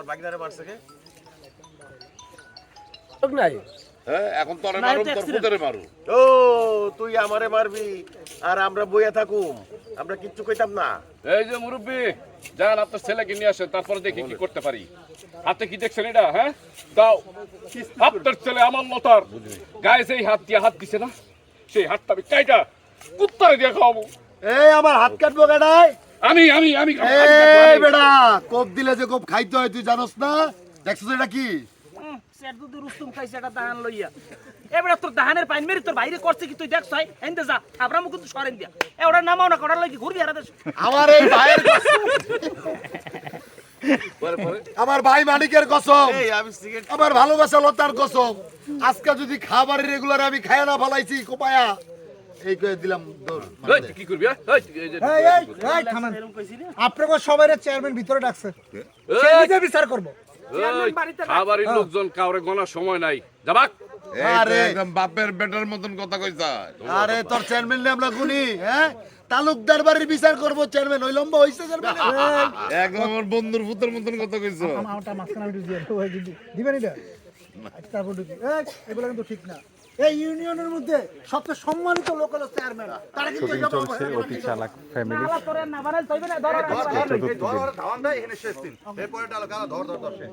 আমার বাগিনারে মারছে কে? নাই হ্যাঁ এখন তোরে মারুম তোর পুতরে মারু ও তুই আমারে মারবি আর আমরা বইয়া থাকুম, আমরা কিচ্ছু কইতাম না। এই যে মুরব্বি যান আপনার ছেলেকে নিয়ে আসেন, তারপরে দেখি কি করতে পারি। হাতে কি দেখছেন এটা? হ্যাঁ দাও, আপনার ছেলে আমার লতার গায়ে সেই হাত দিয়ে হাত দিছে না, সেই হাতটা আমি কাইটা কুত্তারে দিয়ে খাওয়াবো। এই আমার হাত কাটবো কেডাই? আমি আমি আমি এই বেটা কোপ দিলে যে কোপ খাইতে হয় তুই জানোস না? দেখছিস এটা কি? সেট দুধ রুস্তুম খাইছে একটা দাহান লইয়া। এবারে তোর দাহানের পাইন মেরি তোর বাইরে করছে কি তুই দেখছ? এনতে যা আমরা মুখ কিন্তু সরেন দিয়া এ ওটা নামাও না কটার লাগি ঘুরবি হারা দেশ। আমার এই ভাইয়ের আমার ভাই মানিকের কসম, এই আমি সিগারেট আমার ভালোবাসা লতার কসম, আজকে যদি খাবারের রেগুলার আমি খায় না ফলাইছি কোপায়া এই কয়ে দিলাম দৌড়। এই, তুই কি করবি? এই যে থামেন এরকম কইছি না আপনাকে সবাই চেয়ারম্যান ভিতরে ডাকছে সে নিজে বিচার করবো খাবারের লোকজন কাউরে গোনার সময় নাই, যাবাক। আরে একদম বাপের বেটার মতন কথা কইছা আরে তোর চেয়ারম্যান আমরা গুনি, হ্যাঁ তালুকদার বাড়ির বিচার করবো, চেয়ারম্যান ওই লম্বা হইছে চেয়ারম্যান। একদম আমার বন্ধুর পুতের মতন কথা কইছো আমারটা মাঝখানে আমি দিবেন এটা তারপর ঢুকি এগুলো কিন্তু ঠিক না। এই ইউনিয়নের মধ্যে সবচেয়ে সম্মানিত লোক হলো চেয়ারম্যান, তারা কিন্তু চলছে অতি চালাক ফ্যামিলি না তোর না বানাই তইবে না ধর চতুর্থ দিন। ধাওয়ান দেয় এখানে শেষ দিন, এরপরে ডালো গালা ধর ধর ধর শেষ।